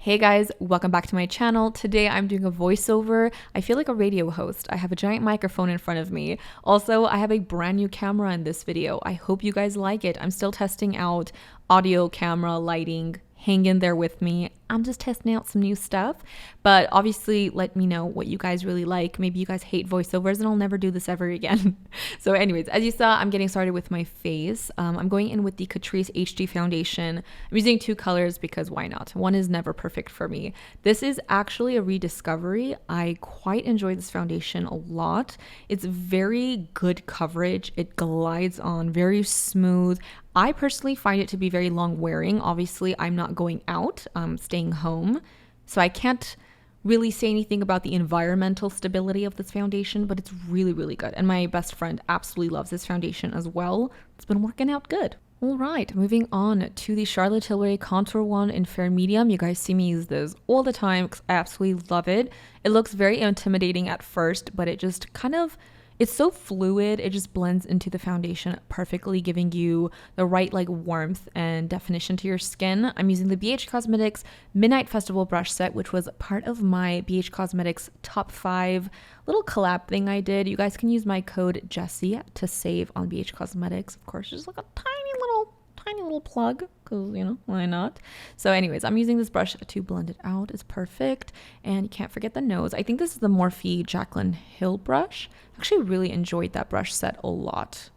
Hey guys, welcome back to my channel. Today I'm doing a voiceover. I feel like a radio host. I have a giant microphone in front of me. Also, I have a brand new camera in this video. I hope you guys like it. I'm still testing out audio, camera, lighting. Hang in there with me. I'm just testing out some new stuff, but obviously let me know what you guys really like. Maybe you guys hate voiceovers and I'll never do this ever again. So anyways, as you saw, I'm getting started with my face. I'm going in with the Catrice HD foundation. I'm using two colors because why not? One is never perfect for me. This is actually a rediscovery. I quite enjoy this foundation a lot. It's very good coverage. It glides on very smooth. I personally find it to be very long wearing. Obviously, I'm not going out, I'm staying home. So I can't really say anything about the environmental stability of this foundation, but it's really, really good. And my best friend absolutely loves this foundation as well. It's been working out good. All right, moving on to the Charlotte Tilbury Contour One in Fair Medium. You guys see me use this all the time because I absolutely love it. It looks very intimidating at first, but it just kind of, it's so fluid. It just blends into the foundation perfectly, giving you the right like warmth and definition to your skin. I'm using the BH Cosmetics Midnight Festival brush set, which was part of my BH Cosmetics top 5 little collab thing I did. You guys can use my code Jesi to save on BH Cosmetics. Of course, just like a tiny little plug, because you know, why not? So anyways, I'm using this brush to blend it out. It's perfect. And you can't forget the nose. I think this is the Morphe Jaclyn Hill brush. I actually really enjoyed that brush set a lot.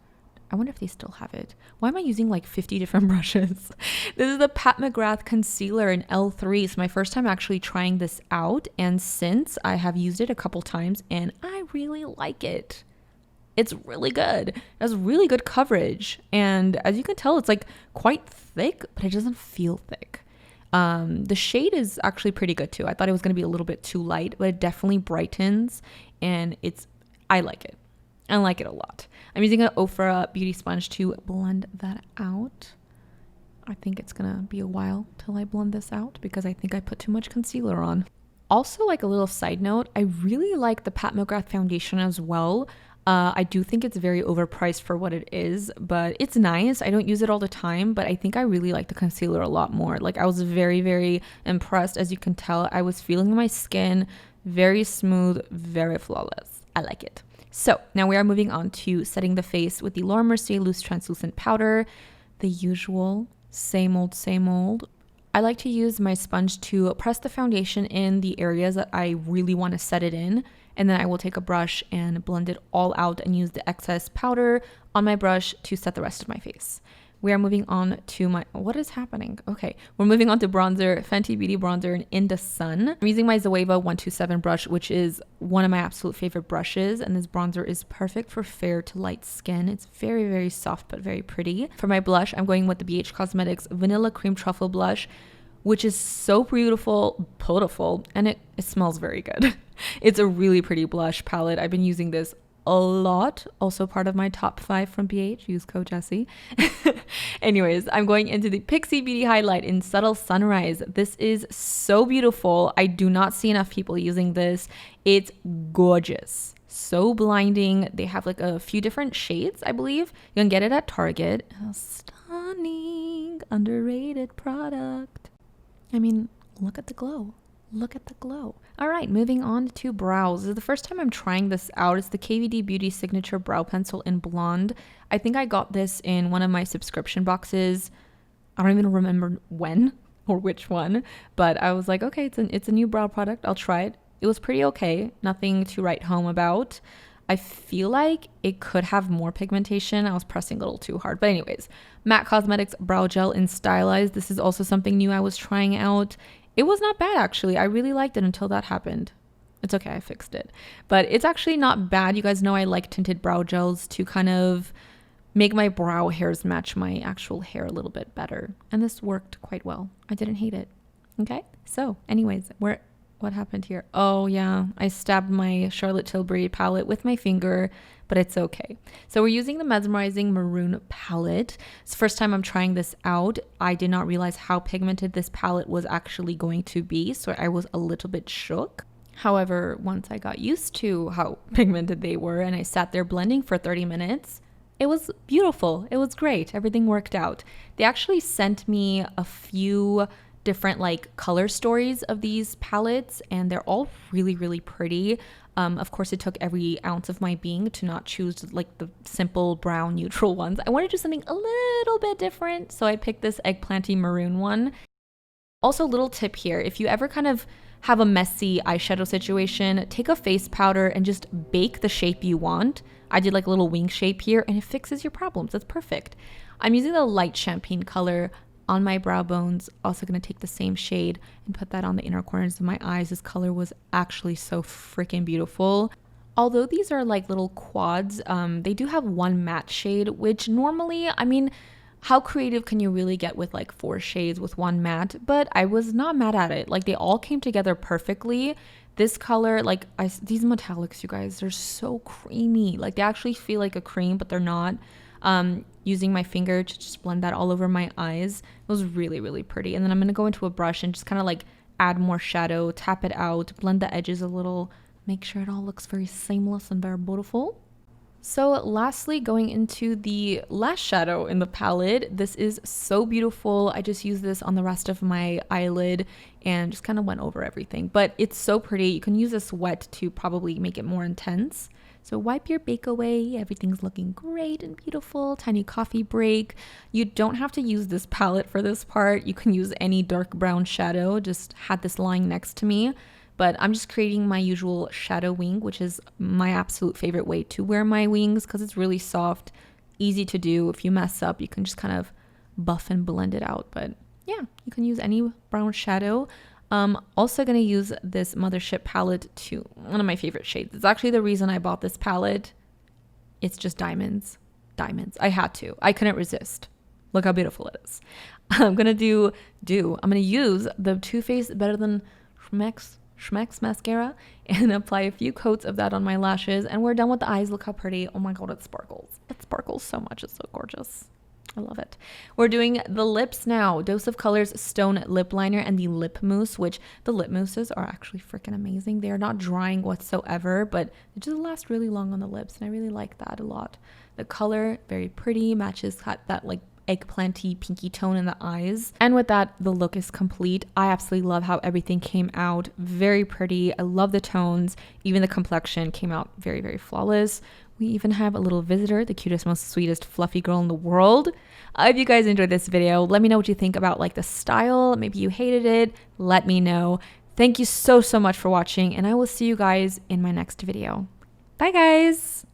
I wonder if they still have it. Why am I using like 50 different brushes? This is the Pat McGrath concealer in L3. It's my first time actually trying this out, and since I have used it a couple times and I really like it. It's really good. It has really good coverage. And as you can tell, it's like quite thick, but it doesn't feel thick. The shade is actually pretty good too. I thought it was going to be a little bit too light, but it definitely brightens and I like it. I like it a lot. I'm using an Ofra beauty sponge to blend that out. I think it's going to be a while till I blend this out because I think I put too much concealer on. Also, like a little side note, I really like the Pat McGrath foundation as well. I do think it's very overpriced for what it is, but it's nice. I don't use it all the time, but I think I really like the concealer a lot more. Like I was very, very impressed. As you can tell, I was feeling my skin, very smooth, very flawless. I like it. So now we are moving on to setting the face with the Laura Mercier Loose Translucent Powder. The usual, same old, same old. I like to use my sponge to press the foundation in the areas that I really want to set it in. And then I will take a brush and blend it all out and use the excess powder on my brush to set the rest of my face. We are moving on to what is happening? Okay, we're moving on to bronzer, Fenty Beauty bronzer in the Sun. I'm using my Zoeva 127 brush, which is one of my absolute favorite brushes. And this bronzer is perfect for fair to light skin. It's very, very soft, but very pretty. For my blush, I'm going with the BH Cosmetics Vanilla Cream Truffle Blush, which is so beautiful, and it smells very good. It's a really pretty blush palette. I've been using this a lot. Also part of my top 5 from BH. Use code Jesi. Anyways, I'm going into the Pixi Beauty Highlight in Subtle Sunrise. This is so beautiful. I do not see enough people using this. It's gorgeous. So blinding. They have like a few different shades, I believe. You can get it at Target. A stunning, underrated product. I mean, look at the glow. Look at the glow. All right, moving on to brows. This is the first time I'm trying this out. It's the KVD Beauty Signature Brow Pencil in Blonde. I think I got this in one of my subscription boxes. I don't even remember when or which one, but I was like, okay, it's a new brow product. I'll try it. It was pretty okay. Nothing to write home about. I feel like it could have more pigmentation. I was pressing a little too hard. But anyways, MAC Cosmetics Brow Gel in Stylize. This is also something new I was trying out. It was not bad, actually. I really liked it until that happened. It's okay, I fixed it. But it's actually not bad. You guys know I like tinted brow gels to kind of make my brow hairs match my actual hair a little bit better. And this worked quite well. I didn't hate it. Okay, so anyways, what happened here? Oh yeah, I stabbed my Charlotte Tilbury palette with my finger, but it's okay. So we're using the Mesmerizing Maroon palette. It's the first time I'm trying this out. I did not realize how pigmented this palette was actually going to be, so I was a little bit shook. However, once I got used to how pigmented they were and I sat there blending for 30 minutes, it was beautiful. It was great. Everything worked out. They actually sent me a few different like color stories of these palettes, and they're all really, really pretty. Of course, it took every ounce of my being to not choose like the simple brown neutral ones. I wanted to do something a little bit different, so I picked this eggplanty maroon one. Also, little tip here, if you ever kind of have a messy eyeshadow situation, take a face powder and just bake the shape you want. I did like a little wing shape here and it fixes your problems. That's perfect. I'm using the light champagne color on my brow bones. Also going to take the same shade and put that on the inner corners of my eyes. This color was actually so freaking beautiful. Although these are like little quads, they do have one matte shade, which normally, I mean, how creative can you really get with like 4 shades with one matte? But I was not mad at it. Like they all came together perfectly. This color, like these metallics, you guys, they're so creamy. Like they actually feel like a cream, but they're not. Using my finger to just blend that all over my eyes. It was really, really pretty. And then I'm going to go into a brush and just kind of like add more shadow, tap it out, blend the edges a little, make sure it all looks very seamless and very beautiful. So lastly, going into the last shadow in the palette. This is so beautiful. I just used this on the rest of my eyelid and just kind of went over everything. But it's so pretty. You can use this wet to probably make it more intense. So wipe your bake away. Everything's looking great and beautiful. Tiny coffee break. You don't have to use this palette for this part. You can use any dark brown shadow. Just had this lying next to me. But I'm just creating my usual shadow wing, which is my absolute favorite way to wear my wings because it's really soft, easy to do. If you mess up, you can just kind of buff and blend it out. But yeah, you can use any brown shadow. Also going to use this Mothership palette to one of my favorite shades. It's actually the reason I bought this palette. It's just diamonds. Diamonds. I had to. I couldn't resist. Look how beautiful it is. I'm going to I'm going to use the Too Faced Better Than Schmeck's mascara and apply a few coats of that on my lashes, and we're done with the eyes. Look how pretty. Oh my god, it sparkles. It sparkles so much. It's so gorgeous. I love it. We're doing the lips now. Dose of Colors Stone Lip Liner and the Lip Mousse, which the lip mousses are actually freaking amazing. They are not drying whatsoever, but they just last really long on the lips, and I really like that a lot. The color, very pretty, matches that like eggplanty pinky tone in the eyes. And with that, the look is complete. I absolutely love how everything came out. Very pretty. I love the tones. Even the complexion came out very, very flawless. We even have a little visitor, the cutest, most sweetest, fluffy girl in the world. If you guys enjoyed this video, let me know what you think about like the style. Maybe you hated it. Let me know. Thank you so much for watching, and I will see you guys in my next video. Bye, guys.